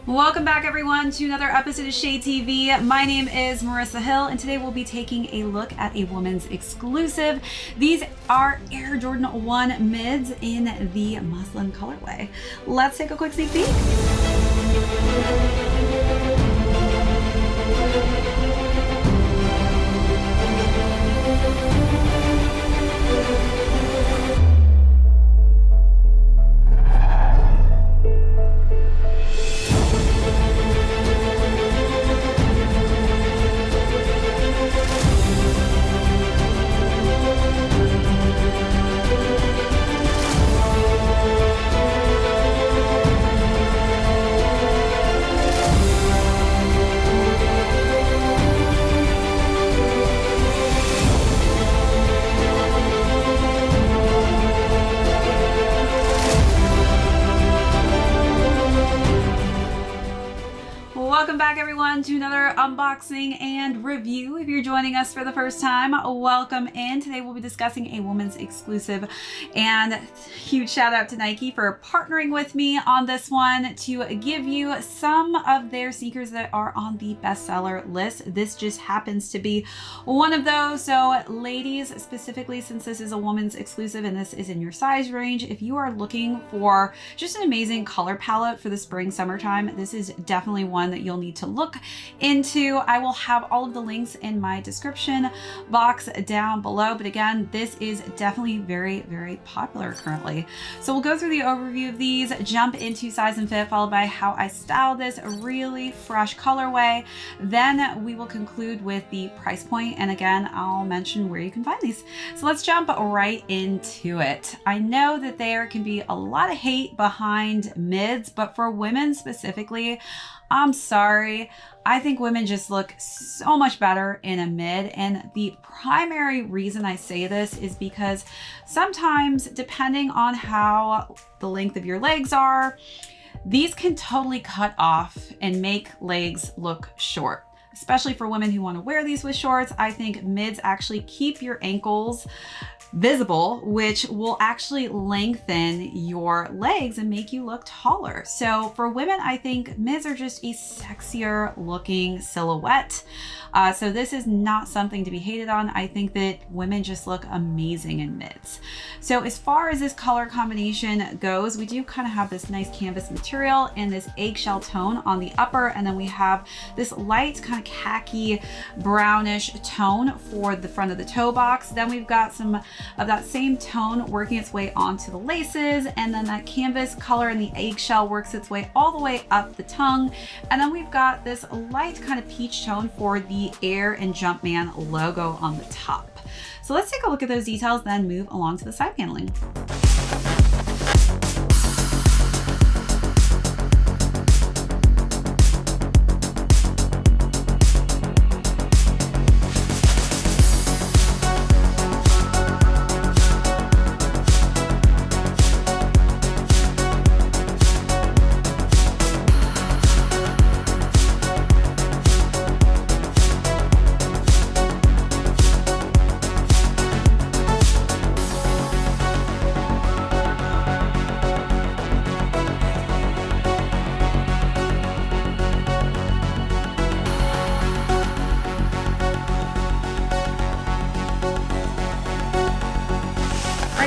Welcome back everyone to another episode of ShadeTV. My name is Marissa Hill and today we'll be taking a look at a woman's exclusive. These are Air Jordan 1 mids in the Muslin colorway. Let's take a quick sneak peek. Welcome back everyone to another unboxing and review. If you're joining us for the first time, welcome in. Today we'll be discussing a woman's exclusive, and huge shout out to Nike for partnering with me on this one to give you some of their sneakers that are on the bestseller list. This just happens to be one of those. So ladies, specifically, since this is a woman's exclusive and this is in your size range, if you are looking for just an amazing color palette for the spring summertime, this is definitely one that you'll need to look into. I will have all of the links in my description box down below, but again, this is definitely very popular currently. So we'll go through the overview of these, jump into size and fit, followed by how I style this really fresh colorway. Then we will conclude with the price point, and again, I'll mention where you can find these. So let's jump right into it. I know that there can be a lot of hate behind mids, but for women specifically, I'm sorry, I think women just look so much better in a mid, and the primary reason I say this is because sometimes, depending on how the length of your legs are, these can totally cut off and make legs look short. Especially for women who want to wear these with shorts, I think mids actually keep your ankles visible, which will actually lengthen your legs and make you look taller. So for women, I think mids are just a sexier looking silhouette. So this is not something to be hated on. I think that women just look amazing in mids. So as far as this color combination goes, we do kind of have this nice canvas material and this eggshell tone on the upper, and then we have this light kind of khaki brownish tone for the front of the toe box. Then we've got some of that same tone working its way onto the laces, and then that canvas color in the eggshell works its way all the way up the tongue. And then we've got this light kind of peach tone for the Air and Jumpman logo on the top. So let's take a look at those details, then move along to the side paneling.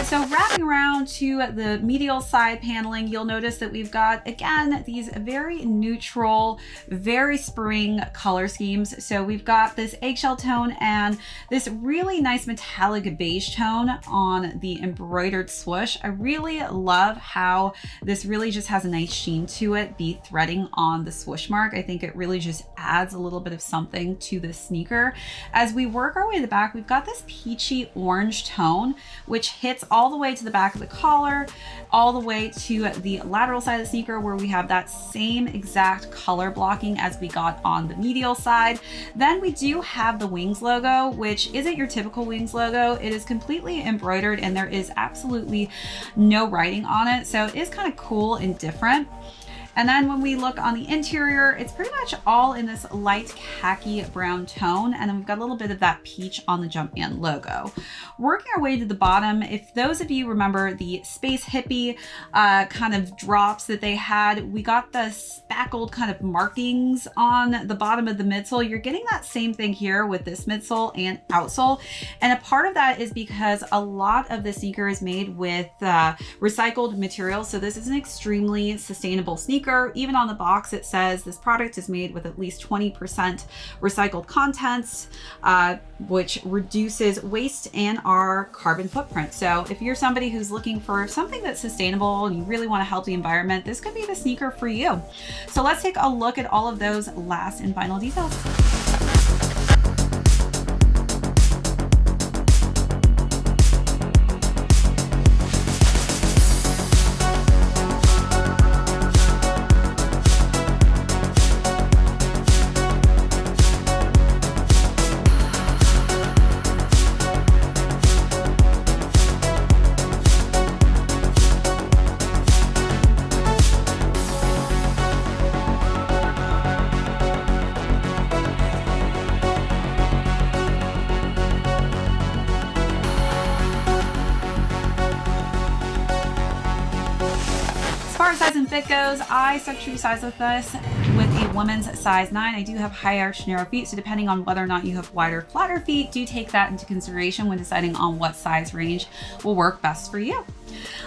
So wrapping around to the medial side paneling, you'll notice that we've got, again, these very neutral, very spring color schemes. So we've got this eggshell tone and this really nice metallic beige tone on the embroidered swoosh. I really love how this really just has a nice sheen to it, the threading on the swoosh mark. I think it really just adds a little bit of something to the sneaker. As we work our way to the back, we've got this peachy orange tone, which hits all the way to the back of the collar, all the way to the lateral side of the sneaker, where we have that same exact color blocking as we got on the medial side. Then we do have the Wings logo, which isn't your typical Wings logo. It is completely embroidered and there is absolutely no writing on it. So it is kind of cool and different. And then when we look on the interior, it's pretty much all in this light khaki brown tone. And then we've got a little bit of that peach on the Jumpman logo. Working our way to the bottom, if those of you remember the Space Hippie kind of drops that they had, we got the spackled kind of markings on the bottom of the midsole. You're getting that same thing here with this midsole and outsole. And a part of that is because a lot of the sneaker is made with recycled materials. So this is an extremely sustainable sneaker. Even on the box, it says this product is made with at least 20% recycled contents, which reduces waste and our carbon footprint. So if you're somebody who's looking for something that's sustainable and you really want to help the environment, this could be the sneaker for you. So let's take a look at all of those last and final details. As far as size and fit goes, I stuck true size with this with a woman's size 9. I do have high arch, narrow feet, so depending on whether or not you have wider, flatter feet, do take that into consideration when deciding on what size range will work best for you.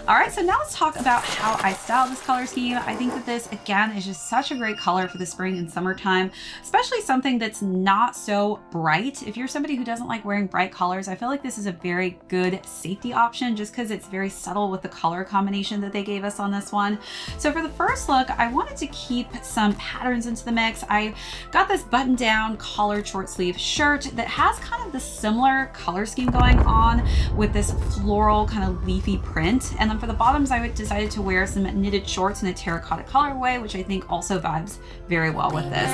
All right, so now let's talk about how I style this color scheme. I think that this, again, is just such a great color for the spring and summertime, especially something that's not so bright. If you're somebody who doesn't like wearing bright colors, I feel like this is a very good safety option just because it's very subtle with the color combination that they gave us on this one. So for the first look, I wanted to keep some patterns into the mix. I got this button down collared short sleeve shirt that has kind of the similar color scheme going on with this floral kind of leafy print. And then for the bottoms, I decided to wear some knitted shorts in a terracotta colorway, which I think also vibes very well with this.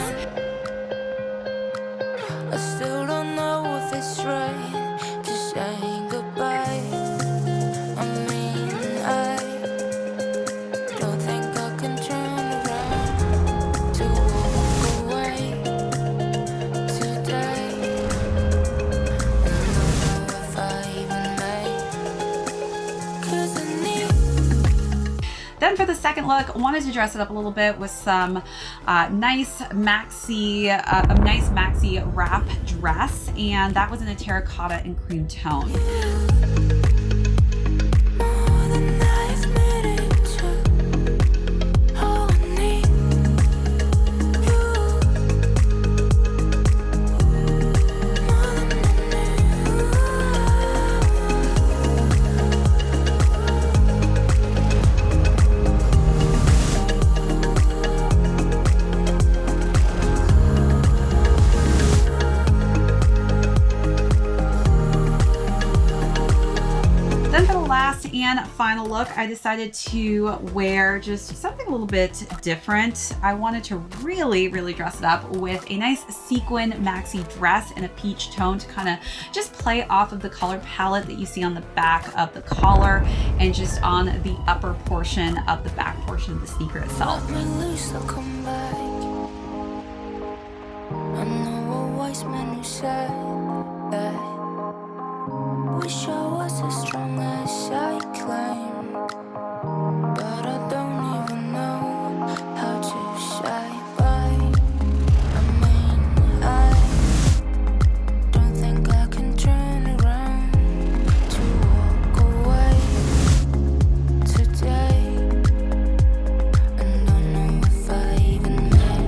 I still don't know if it's right to say goodbye. I mean, I don't think I can turn around to walk away today. I don't know if I even may, 'cause I need. Then for the second look, I wanted to dress it up a little bit with some nice maxi wrap dress, and that was in a terracotta and cream tone. And final look, I decided to wear just something a little bit different. I wanted to really dress it up with a nice sequin maxi dress in a peach tone to kind of just play off of the color palette that you see on the back of the collar and just on the upper portion of the back portion of the sneaker itself. I know a wise man who said that. Wish I was as strong as I claim, but I don't even know how to say bye. I mean, I don't think I can turn around to walk away today, and don't know if I even may.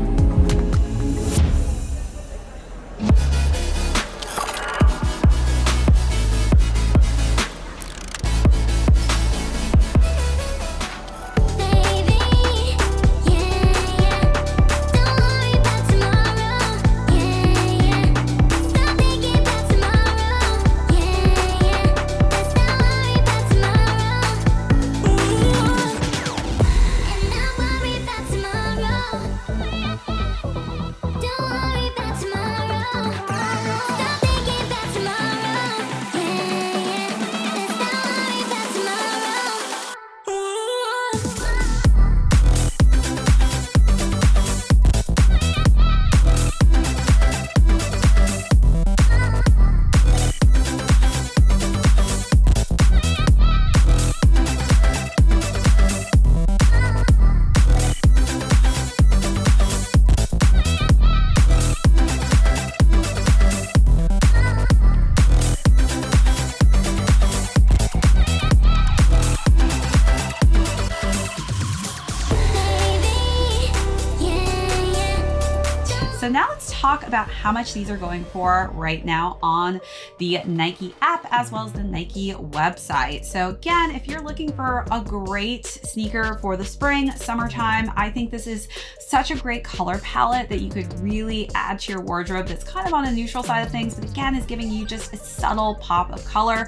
So now let's talk about how much these are going for right now on the Nike app as well as the Nike website. So again, if you're looking for a great sneaker for the spring, summertime, I think this is such a great color palette that you could really add to your wardrobe that's kind of on a neutral side of things, but again is giving you just a subtle pop of color.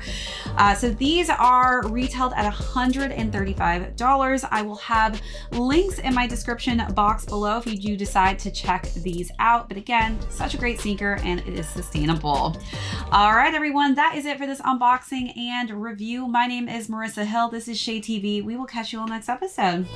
So these are retailed at $135. I will have links in my description box below if you do decide to check these out. But again, such a great sneaker and it is sustainable. All right, everyone, that is it for this unboxing and review. My name is Marissa Hill. This is ShadeTV. We will catch you on the next episode.